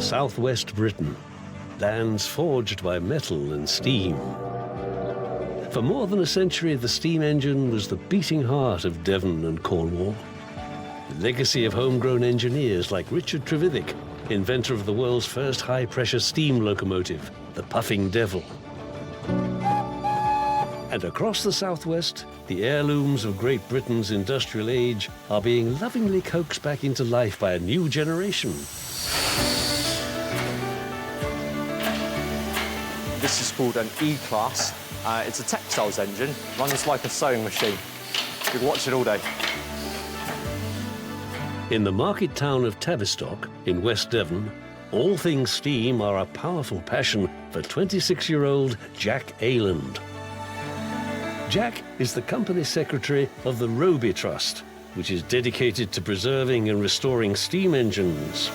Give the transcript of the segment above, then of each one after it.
southwest Britain, lands forged by metal and steam. For more than a century, the steam engine was the beating heart of Devon and Cornwall. The legacy of homegrown engineers like Richard Trevithick, inventor of the world's first high-pressure steam locomotive, the Puffing Devil. And across the southwest, the heirlooms of Great Britain's industrial age are being lovingly coaxed back into life by a new generation. This is called an E-Class. It's a textiles engine, runs like a sewing machine. You can watch it all day. In the market town of Tavistock, in West Devon, all things steam are a powerful passion for 26-year-old Jack Ayland. Jack is the company secretary of the Robey Trust, which is dedicated to preserving and restoring steam engines.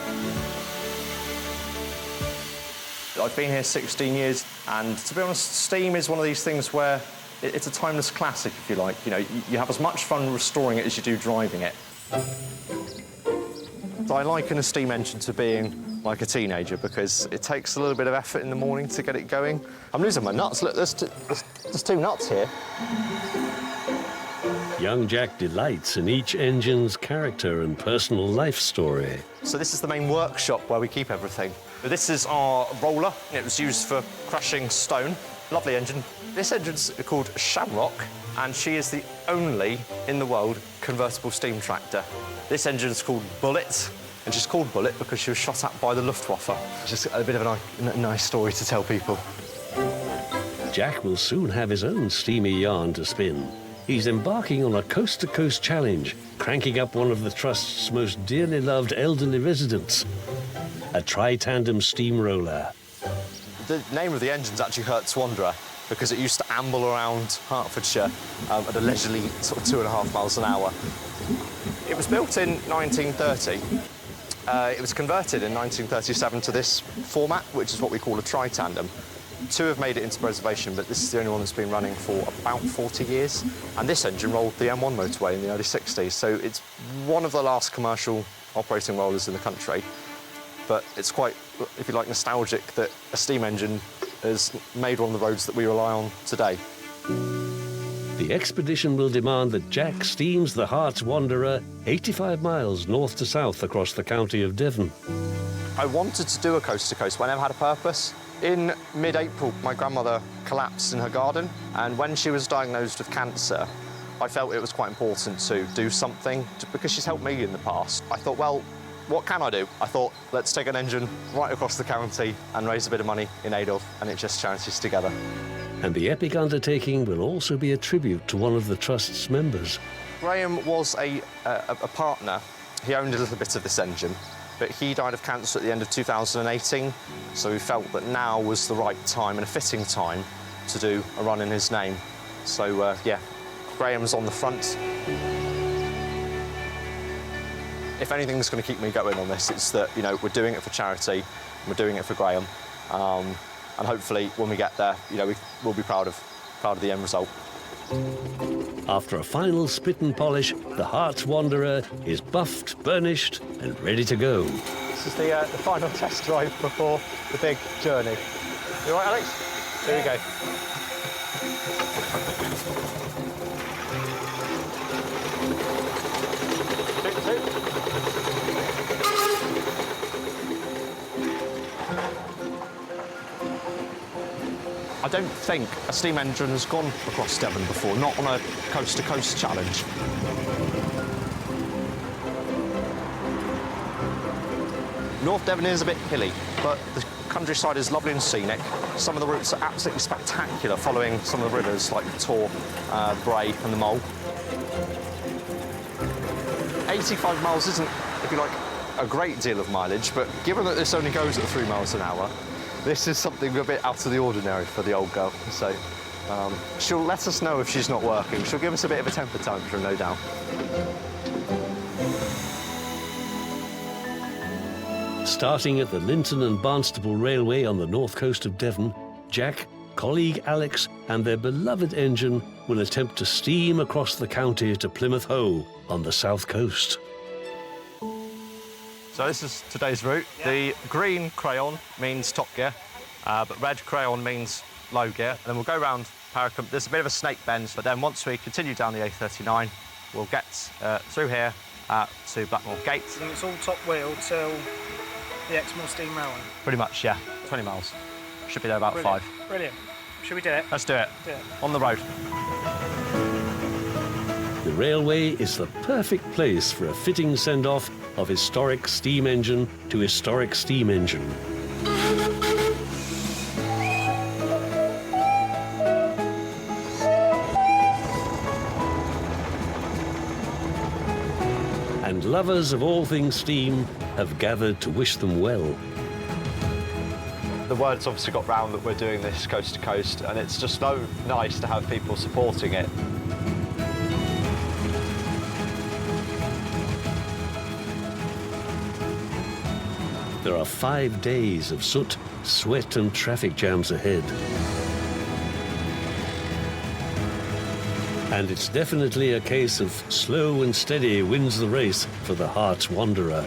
I've been here 16 years, and to be honest, steam is one of these things where it's a timeless classic, if you like. You know, you have as much fun restoring it as you do driving it. So I liken a steam engine to being like a teenager because it takes a little bit of effort in the morning to get it going. I'm losing my nuts. Look, there's two nuts here. Young Jack delights in each engine's character and personal life story. So this is the main workshop where we keep everything. This is our roller. It was used for crushing stone. Lovely engine. This engine's called Shamrock, and she is the only in the world convertible steam tractor. This engine's called Bullet, and she's called Bullet because she was shot at by the Luftwaffe. Just a bit of a nice story to tell people. Jack will soon have his own steamy yarn to spin. He's embarking on a coast-to-coast challenge, cranking up one of the Trust's most dearly loved elderly residents, a tri-tandem steamroller. The name of the engine's actually Herts Wanderer because it used to amble around Hertfordshire at a leisurely sort of 2.5 miles an hour. It was built in 1930. It was converted in 1937 to this format, which is what we call a tri-tandem. Two have made it into preservation, but this is the only one that's been running for about 40 years. And this engine rolled the M1 motorway in the early 60s, so it's one of the last commercial operating rollers in the country. But it's quite, if you like, nostalgic that a steam engine has made one of the roads that we rely on today. The expedition will demand that Jack steams the Herts Wanderer 85 miles north to south across the county of Devon. I wanted to do a coast-to-coast, but I never had a purpose. In mid-April, my grandmother collapsed in her garden, and when she was diagnosed with cancer, I felt it was quite important to do something, because she's helped me in the past. I thought, well, what can I do? I thought, let's take an engine right across the county and raise a bit of money in aid of NHS charities together. And the epic undertaking will also be a tribute to one of the Trust's members. Graham was a partner. He owned a little bit of this engine, but he died of cancer at the end of 2018, so we felt that now was the right time and a fitting time to do a run in his name. So, yeah, Graham's on the front. If anything's going to keep me going on this, it's that, you know, we're doing it for charity, we're doing it for Graham, and hopefully when we get there, you know, we'll be proud of the end result. After a final spit and polish, the Herts Wanderer is buffed, burnished, and ready to go. This is the final test drive before the big journey. You all right, Alex? Here we go. I don't think a steam engine has gone across Devon before, not on a coast-to-coast challenge. North Devon is a bit hilly, but the countryside is lovely and scenic. Some of the routes are absolutely spectacular, following some of the rivers like the Tor, Bray and the Mole. 85 miles isn't, if you like, a great deal of mileage, but given that this only goes at 3 miles an hour, this is something a bit out of the ordinary for the old girl. So she'll let us know if she's not working. She'll give us a bit of a temper tantrum, no doubt. Starting at the Linton and Barnstaple Railway on the north coast of Devon, Jack, colleague Alex and their beloved engine will attempt to steam across the county to Plymouth Hoe on the south coast. So this is today's route. Yeah. The green crayon means top gear, but red crayon means low gear. And then we'll go round Paracombe. There's a bit of a snake bend, but then once we continue down the A39, we'll get through here to Blackmore Gate. And it's all top wheel till the Exmoor steamroller? Pretty much, yeah. 20 miles. Should be there about Brilliant. 5. Brilliant. Should we do it? Let's do it. On the road. The railway is the perfect place for a fitting send-off of historic steam engine to historic steam engine. And lovers of all things steam have gathered to wish them well. The word's obviously got round that we're doing this coast to coast, and it's just so nice to have people supporting it. There are 5 days of soot, sweat and traffic jams ahead. And it's definitely a case of slow and steady wins the race for the Herts Wanderer.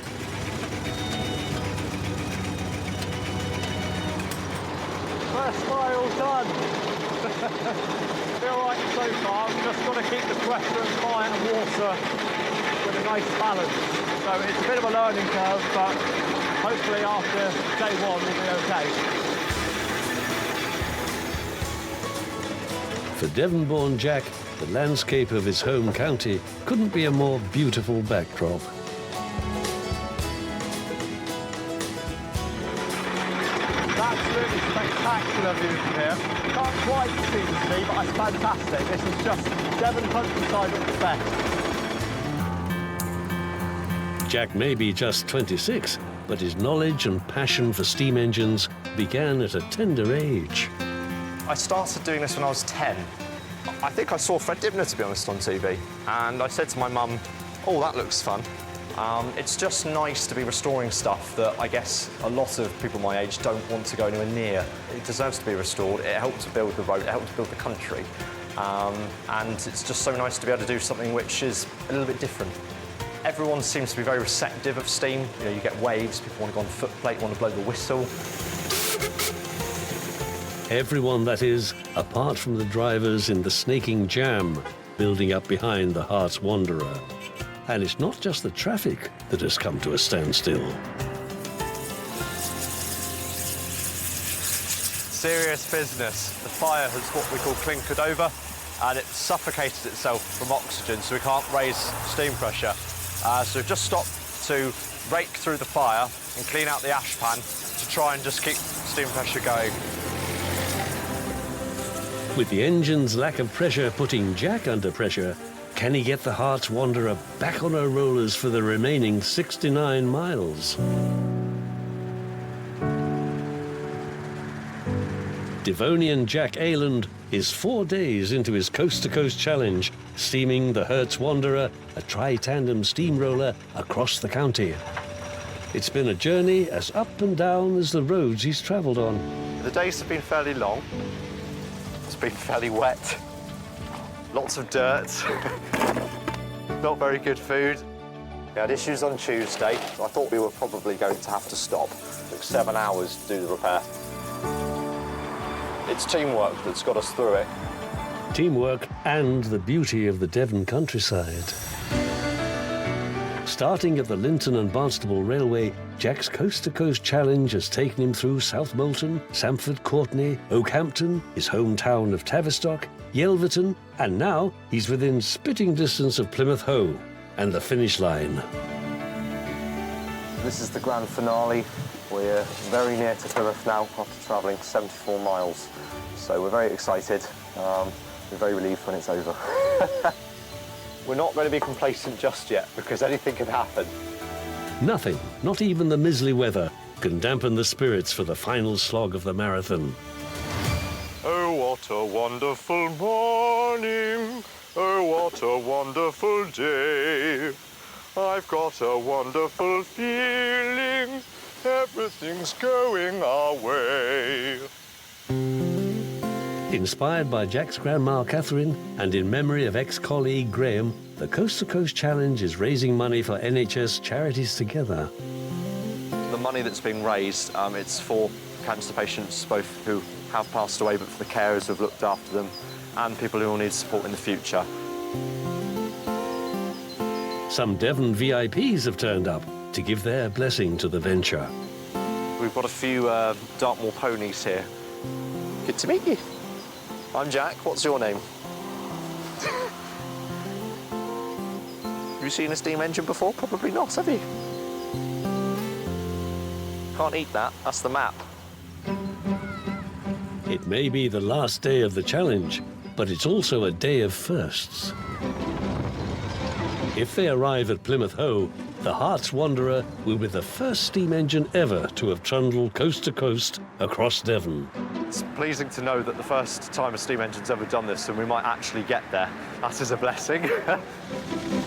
First mile done. Feel like so far, we've just got to keep the pressure and fire and water with a nice balance. So it's a bit of a learning curve, but hopefully after day 1 we'll be okay. For Devon-born Jack, the landscape of his home county couldn't be a more beautiful backdrop. Absolutely spectacular view from here. Can't quite see the sea, but it's fantastic. This is just Devon countryside at its best. Jack may be just 26, but his knowledge and passion for steam engines began at a tender age. I started doing this when I was 10. I think I saw Fred Dibner, to be honest, on TV, and I said to my mum, oh, that looks fun. It's just nice to be restoring stuff that I guess a lot of people my age don't want to go anywhere near. It deserves to be restored. It helped to build the road, it helped to build the country. And it's just so nice to be able to do something which is a little bit different. Everyone seems to be very receptive of steam. You know, you get waves, people want to go on the footplate, want to blow the whistle. Everyone, that is, apart from the drivers in the snaking jam building up behind the Herts Wanderer. And it's not just the traffic that has come to a standstill. Serious business. The fire has what we call clinkered over, and it suffocated itself from oxygen, so we can't raise steam pressure. So we've just stopped to rake through the fire and clean out the ash pan to try and just keep steam pressure going. With the engine's lack of pressure putting Jack under pressure, can he get the Herts Wanderer back on her rollers for the remaining 69 miles? Devonian Jack Ayland is 4 days into his coast-to-coast challenge, steaming the Herts Wanderer, a tri-tandem steamroller, across the county. It's been a journey as up and down as the roads he's travelled on. The days have been fairly long. It's been fairly wet. Lots of dirt. Not very good food. We had issues on Tuesday. I thought we were probably going to have to stop. It took 7 hours to do the repair. It's teamwork that's got us through it. Teamwork and the beauty of the Devon countryside. Starting at the Linton and Barnstable Railway, Jack's coast-to-coast challenge has taken him through South Molton, Samford Courtenay, Oakhampton, his hometown of Tavistock, Yelverton, and now he's within spitting distance of Plymouth Hoe and the finish line. This is the grand finale. We're very near to Plymouth now after travelling 74 miles. So we're very excited. We're very relieved when it's over. We're not going to be complacent just yet because anything can happen. Nothing, not even the mizzly weather, can dampen the spirits for the final slog of the marathon. Oh, what a wonderful morning. Oh, what a wonderful day. I've got a wonderful feeling. Everything's going our way. Inspired by Jack's grandma Catherine and in memory of ex-colleague Graham, the Coast to Coast Challenge is raising money for NHS Charities Together. money that's being raised, it's for cancer patients, both who have passed away, but for the carers who have looked after them, and people who will need support in the future. Some Devon VIPs have turned up to give their blessing to the venture. We've got a few Dartmoor ponies here. Good to meet you. I'm Jack. What's your name? Have you seen a steam engine before? Probably not, have you? Can't eat that. That's the map. It may be the last day of the challenge, but it's also a day of firsts. If they arrive at Plymouth Hoe, the Herts Wanderer will be the first steam engine ever to have trundled coast to coast across Devon. It's pleasing to know that the first time a steam engine's ever done this, and we might actually get there. That is a blessing.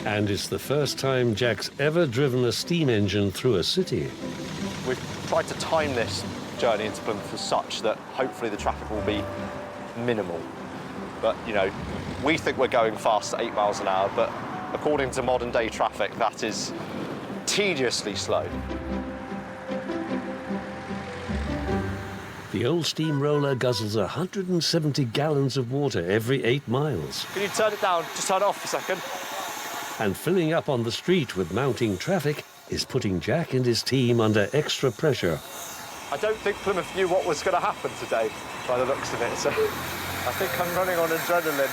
And it's the first time Jack's ever driven a steam engine through a city. We've tried to time this journey into Plymouth as such that hopefully the traffic will be minimal. But, you know, we think we're going fast at 8 miles an hour, but according to modern day traffic, that is tediously slow. The old steamroller guzzles 170 gallons of water every 8 miles. Can you turn it down? Just turn it off for a second. And filling up on the street with mounting traffic is putting Jack and his team under extra pressure. I don't think Plymouth knew what was going to happen today, by the looks of it, so I think I'm running on adrenaline.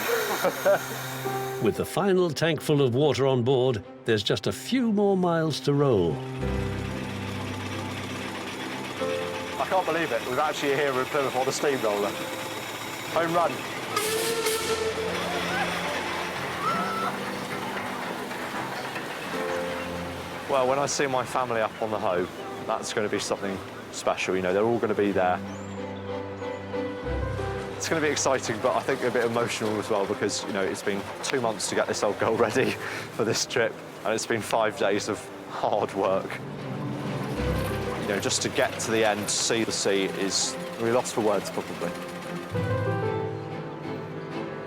With the final tank full of water on board, there's just a few more miles to roll. I can't believe it. We're actually here in Plymouth on the steamroller. Home run. Well, when I see my family up on the Hoe, that's going to be something special. You know, they're all going to be there. It's going to be exciting, but I think a bit emotional as well because, you know, it's been 2 months to get this old girl ready for this trip, and it's been 5 days of hard work. You know, just to get to the end, see the sea, is really lost for words, probably.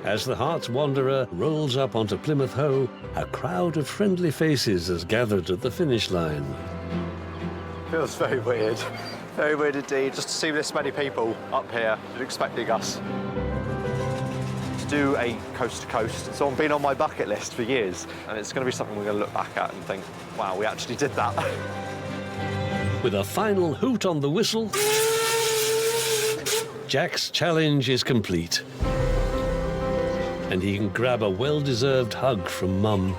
As the Herts Wanderer rolls up onto Plymouth Hoe, a crowd of friendly faces has gathered at the finish line. Feels very weird. Very weird indeed, just to see this many people up here expecting us to do a coast-to-coast. It's been on my bucket list for years, and it's going to be something we're going to look back at and think, wow, we actually did that. With a final hoot on the whistle, Jack's challenge is complete. And he can grab a well-deserved hug from Mum.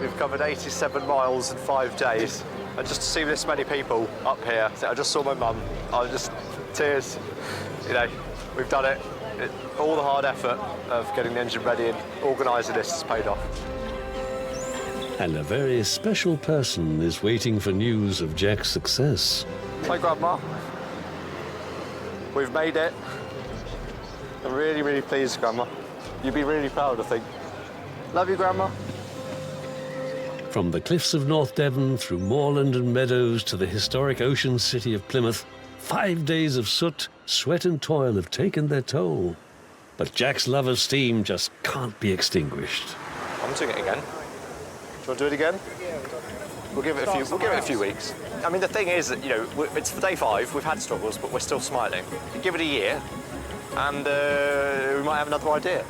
We've covered 87 miles in 5 days, and just to see this many people up here, I just saw my mum, I just, tears. You know, we've done it. All the hard effort of getting the engine ready and organising this has paid off. And a very special person is waiting for news of Jack's success. Hi, Grandma. We've made it. I'm really, really pleased, Grandma. You'd be really proud, I think. Love you, Grandma. From the cliffs of North Devon, through moorland and meadows to the historic ocean city of Plymouth, 5 days of soot, sweat and toil have taken their toll. But Jack's love of steam just can't be extinguished. I'm doing it again. Do you want to do it again? Yeah, We'll give it a few weeks. I mean, the thing is that, you know, it's for day 5. We've had struggles, but we're still smiling. You give it a year, and we might have another idea.